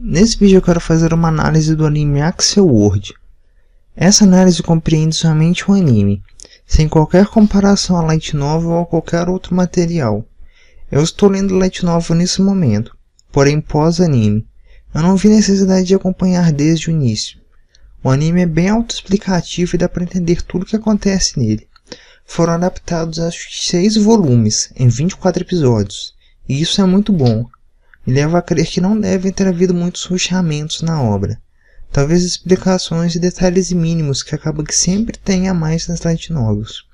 Nesse vídeo eu quero fazer uma análise do anime Accel World. Essa análise compreende somente o anime, sem qualquer comparação a Light Novel ou a qualquer outro material. Eu estou lendo Light Novel nesse momento, porém pós-anime. Eu não vi necessidade de acompanhar desde o início. O anime é bem autoexplicativo e dá para entender tudo o que acontece nele. Foram adaptados a 6 volumes, em 24 episódios, e isso é muito bom. Me leva a crer que não devem ter havido muitos rushamentos na obra. Talvez explicações e detalhes mínimos que acaba que sempre tem a mais nas light novels.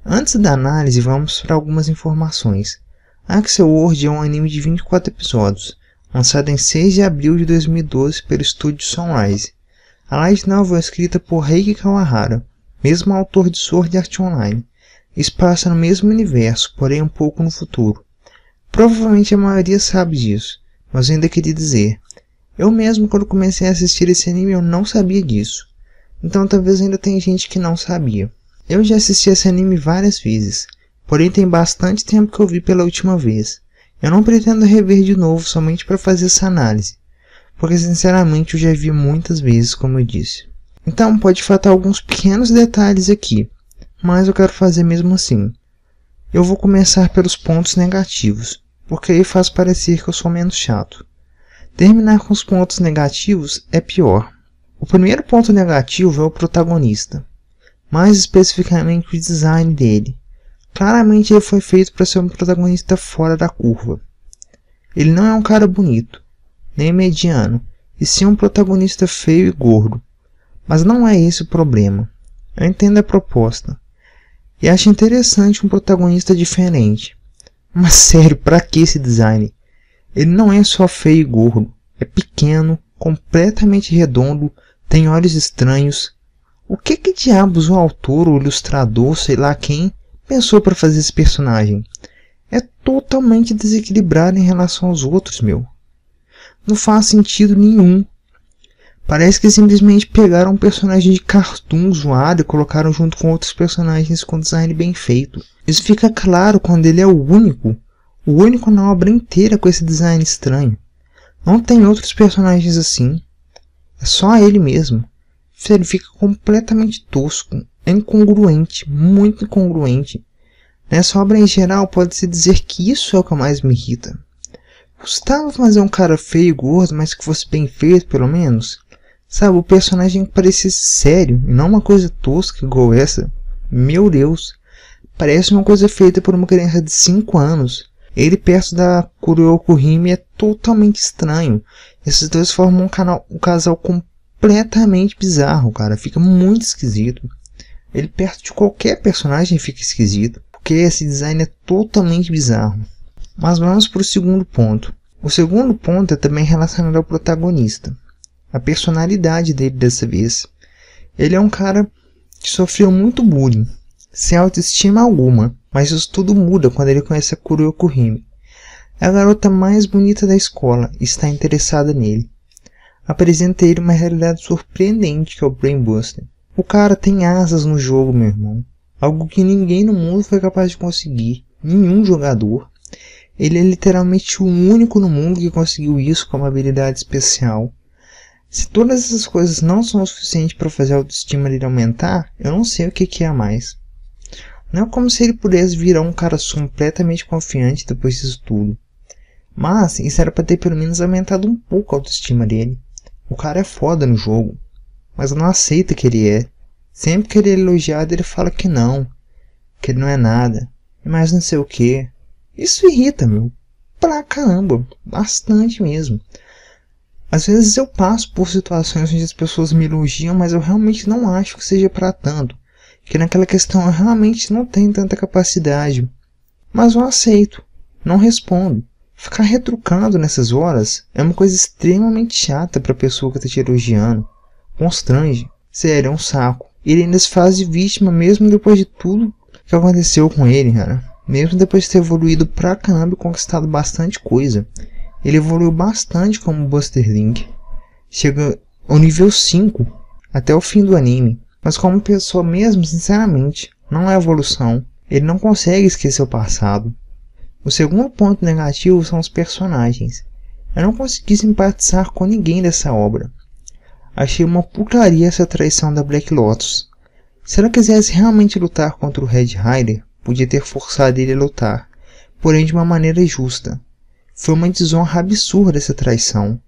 Antes da análise, vamos para algumas informações. Accel World é um anime de 24 episódios, lançado em 6 de abril de 2012 pelo estúdio Sunrise. A light novel é escrita por Reiki Kawahara, mesmo autor de Sword Art Online. Isso passa no mesmo universo, porém um pouco no futuro. Provavelmente a maioria sabe disso, mas eu ainda queria dizer. Eu mesmo, quando comecei a assistir esse anime, eu não sabia disso. Então talvez ainda tenha gente que não sabia. Eu já assisti esse anime várias vezes, porém tem bastante tempo que eu vi pela última vez. Eu não pretendo rever de novo somente para fazer essa análise, porque sinceramente eu já vi muitas vezes, como eu disse. Então pode faltar alguns pequenos detalhes aqui, mas eu quero fazer mesmo assim. Eu vou começar pelos pontos negativos, porque aí faz parecer que eu sou menos chato. Terminar com os pontos negativos é pior. O primeiro ponto negativo é o protagonista, mais especificamente o design dele. Claramente ele foi feito para ser um protagonista fora da curva. Ele não é um cara bonito, nem mediano, e sim um protagonista feio e gordo. Mas não é esse o problema. Eu entendo a proposta. E acho interessante um protagonista diferente. Mas sério, pra que esse design? Ele não é só feio e gordo. É pequeno, completamente redondo, tem olhos estranhos. O que diabos o autor ou ilustrador, sei lá quem, pensou para fazer esse personagem? É totalmente desequilibrado em relação aos outros, meu. Não faz sentido nenhum. Parece que simplesmente pegaram um personagem de cartoon zoado e colocaram junto com outros personagens com design bem feito. Isso fica claro quando ele é o único na obra inteira com esse design estranho. Não tem outros personagens assim. É só ele mesmo. Ele fica completamente tosco, é incongruente, muito incongruente. Nessa obra em geral pode-se dizer que isso é o que mais me irrita. Custava fazer um cara feio e gordo, mas que fosse bem feito pelo menos. Sabe, o personagem parecesse sério e não uma coisa tosca igual essa. Meu Deus, parece uma coisa feita por uma criança de 5 anos. Ele perto da Kuroko Hime é totalmente estranho. Esses dois formam um casal completamente bizarro, cara. Fica muito esquisito. Ele perto de qualquer personagem fica esquisito, porque esse design é totalmente bizarro. Mas vamos para o segundo ponto. O segundo ponto é também relacionado ao protagonista. A personalidade dele dessa vez. Ele é um cara que sofreu muito bullying, sem autoestima alguma, mas isso tudo muda quando ele conhece a Kuroko Hime. É a garota mais bonita da escola e está interessada nele. Apresenta ele uma realidade surpreendente que é o Brainbuster. O cara tem asas no jogo, meu irmão. Algo que ninguém no mundo foi capaz de conseguir. Nenhum jogador. Ele é literalmente o único no mundo que conseguiu isso com uma habilidade especial. Se todas essas coisas não são o suficiente para fazer a autoestima dele aumentar, eu não sei o que é a mais. Não é como se ele pudesse virar um cara completamente confiante depois disso tudo. Mas isso era para ter pelo menos aumentado um pouco a autoestima dele. O cara é foda no jogo, mas não aceita que ele é. Sempre que ele é elogiado ele fala que ele não é nada, mas não sei o que. Isso irrita, meu, pra caramba, bastante mesmo. Às vezes eu passo por situações onde as pessoas me elogiam, mas eu realmente não acho que seja para tanto. Que naquela questão eu realmente não tenho tanta capacidade. Mas eu aceito, não respondo. Ficar retrucando nessas horas é uma coisa extremamente chata para a pessoa que está te elogiando. Constrange. Sério, é um saco. Ele ainda se faz de vítima mesmo depois de tudo que aconteceu com ele, cara. Mesmo depois de ter evoluído pra caramba e conquistado bastante coisa. Ele evoluiu bastante como Buster Link. Chega ao nível 5 até o fim do anime. Mas como pessoa mesmo, sinceramente, não é evolução. Ele não consegue esquecer o passado. O segundo ponto negativo são os personagens. Eu não consegui simpatizar com ninguém dessa obra. Achei uma porcaria essa traição da Black Lotus. Se ela quisesse realmente lutar contra o Red Rider, podia ter forçado ele a lutar, porém de uma maneira justa. Foi uma desonra absurda essa traição.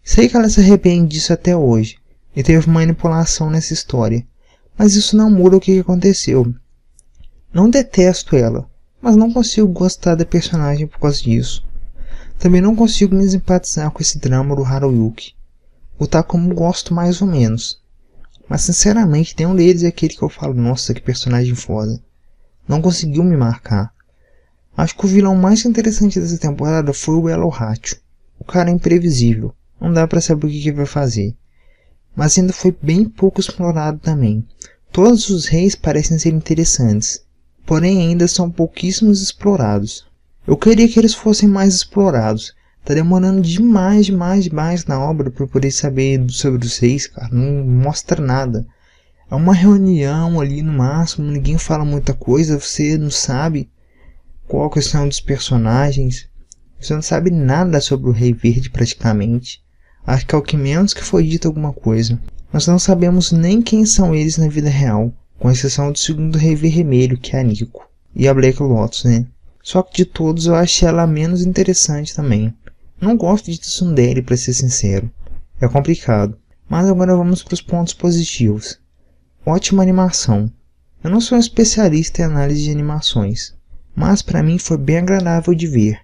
Sei que ela se arrepende disso até hoje, e teve manipulação nessa história, mas isso não muda o que aconteceu. Não detesto ela, mas não consigo gostar da personagem por causa disso. Também não consigo me simpatizar com esse drama do Haruyuki. O Takumi gosto mais ou menos, mas sinceramente tem um deles aquele que eu falo, nossa, que personagem foda. Não conseguiu me marcar. Acho que o vilão mais interessante dessa temporada foi o Elohatio. O cara é imprevisível, não dá pra saber o que ele vai fazer. Mas ainda foi bem pouco explorado também. Todos os reis parecem ser interessantes, porém ainda são pouquíssimos explorados. Eu queria que eles fossem mais explorados. Tá demorando demais na obra pra eu poder saber sobre os reis, cara. Não mostra nada. É uma reunião ali no máximo, ninguém fala muita coisa, você não sabe qual a questão dos personagens. Você não sabe nada sobre o Rei Verde praticamente. Acho que é o que menos que foi dito alguma coisa. Nós não sabemos nem quem são eles na vida real, com exceção do segundo Rei Vermelho, que é a Nico. E a Black Lotus, né? Só que de todos eu achei ela menos interessante também. Não gosto de Tsundere, pra ser sincero. É complicado. Mas agora vamos para os pontos positivos. Ótima animação. Eu não sou um especialista em análise de animações, mas para mim foi bem agradável de ver.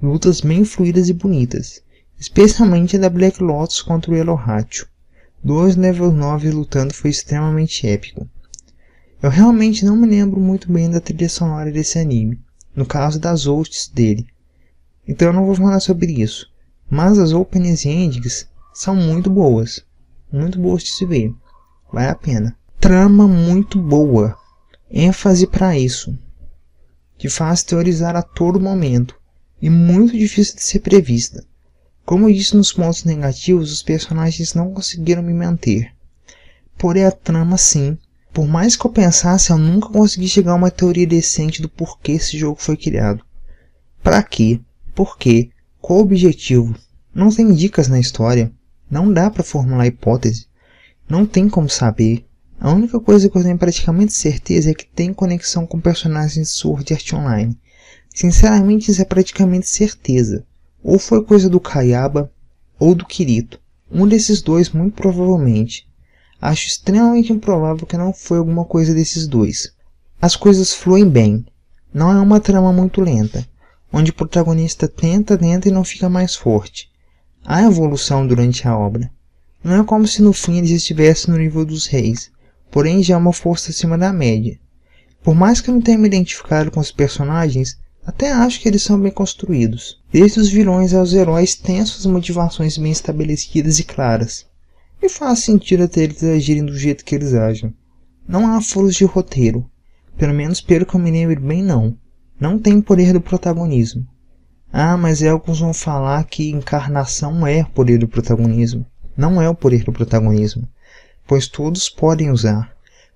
Lutas bem fluidas e bonitas, especialmente a da Black Lotus contra o Elohatio. 2 level 9 lutando foi extremamente épico. Eu realmente não me lembro muito bem da trilha sonora desse anime, no caso das hosts dele. Então eu não vou falar sobre isso, mas as openings e endings são muito boas de se ver, vale a pena. Trama muito boa, ênfase para isso, que faz teorizar a todo momento, e muito difícil de ser prevista. Como eu disse nos pontos negativos, os personagens não conseguiram me manter. Porém a trama sim, por mais que eu pensasse, eu nunca consegui chegar a uma teoria decente do porquê esse jogo foi criado. Pra quê? Por quê? Qual o objetivo? Não tem dicas na história, não dá para formular hipótese, não tem como saber. A única coisa que eu tenho praticamente certeza é que tem conexão com personagens de Sword Art Online. Sinceramente isso é praticamente certeza. Ou foi coisa do Kayaba, ou do Kirito. Um desses dois muito provavelmente. Acho extremamente improvável que não foi alguma coisa desses dois. As coisas fluem bem. Não é uma trama muito lenta, onde o protagonista tenta e não fica mais forte. Há evolução durante a obra. Não é como se no fim eles estivessem no nível dos reis, porém já é uma força acima da média. Por mais que eu não tenha me identificado com os personagens, até acho que eles são bem construídos. Desde os vilões aos heróis têm suas motivações bem estabelecidas e claras. E faz sentido até eles agirem do jeito que eles agem. Não há furos de roteiro. Pelo menos pelo que eu me lembro bem não. Não tem poder do protagonismo. Ah, mas alguns vão falar que encarnação é poder do protagonismo. Não é o poder do protagonismo, pois todos podem usar.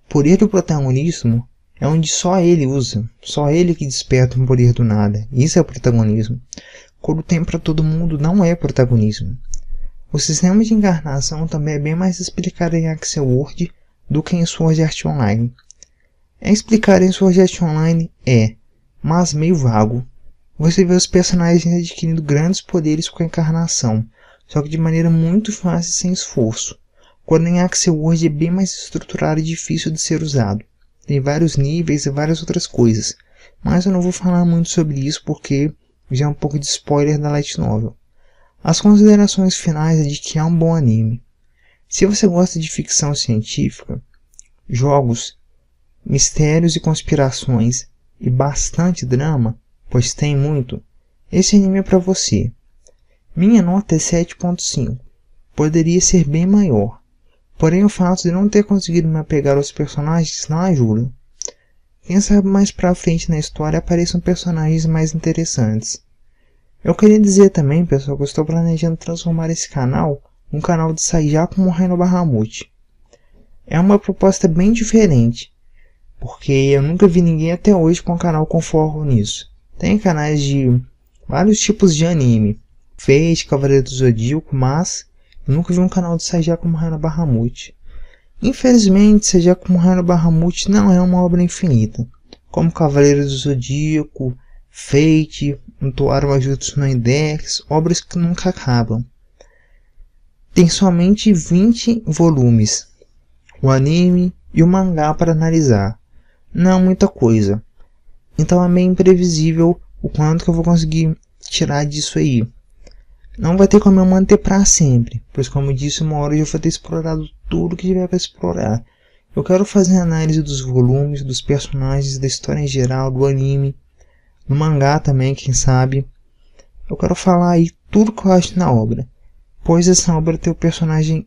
Poder do protagonismo é onde só ele usa, só ele que desperta um poder do nada. Isso é o protagonismo. Quando tem para todo mundo não é protagonismo. O sistema de encarnação também é bem mais explicado em Accel World do que em Sword Art Online. É explicado em Sword Art Online mas meio vago. Você vê os personagens adquirindo grandes poderes com a encarnação, só que de maneira muito fácil e sem esforço. Quando em Accel World é bem mais estruturado e difícil de ser usado. Tem vários níveis e várias outras coisas, mas eu não vou falar muito sobre isso porque já é um pouco de spoiler da Light Novel. As considerações finais é de que é um bom anime. Se você gosta de ficção científica, jogos, mistérios e conspirações e bastante drama, pois tem muito, esse anime é para você. Minha nota é 7.5. Poderia ser bem maior, porém o fato de não ter conseguido me apegar aos personagens não ajuda. Quem sabe mais pra frente na história apareçam personagens mais interessantes. Eu queria dizer também, pessoal, que eu estou planejando transformar esse canal num canal de Saija como Rei no Bahamut. É uma proposta bem diferente, porque eu nunca vi ninguém até hoje com um canal com foco nisso. Tem canais de vários tipos de anime, Fate, Cavaleiro do Zodíaco, mas eu nunca vi um canal de Saigaki Mahaira Bahamut. Infelizmente, Saigaki Mahaira Bahamut não é uma obra infinita, como Cavaleiro do Zodíaco, Fate, Toara Majutsu no Index, obras que nunca acabam. Tem somente 20 volumes, o anime e o mangá para analisar. Não muita coisa. Então é meio imprevisível o quanto que eu vou conseguir tirar disso aí. Não vai ter como eu manter para sempre, pois como eu disse, uma hora eu já vou ter explorado tudo que tiver para explorar. Eu quero fazer análise dos volumes, dos personagens, da história em geral, do anime, do mangá também, quem sabe. Eu quero falar aí tudo que eu acho na obra, pois essa obra tem o personagem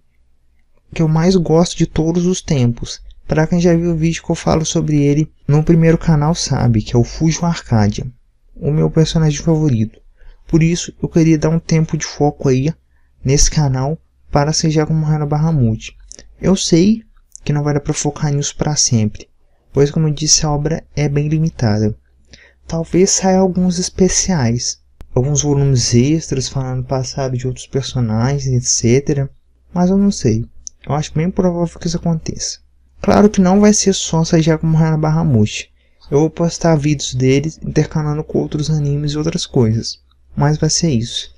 que eu mais gosto de todos os tempos. Para quem já viu o vídeo que eu falo sobre ele no primeiro canal sabe, que é o Fujo Arcadia, o meu personagem favorito. Por isso eu queria dar um tempo de foco aí nesse canal para Saigaki Mahaira Bahamut. Eu sei que não vai dar para focar nisso para sempre, pois como eu disse, a obra é bem limitada. Talvez saia alguns especiais, alguns volumes extras falando do passado de outros personagens, etc. Mas eu não sei, eu acho bem provável que isso aconteça. Claro que não vai ser só Saigaki Mahaira Bahamut. Eu vou postar vídeos deles intercalando com outros animes e outras coisas. Mas vai ser isso.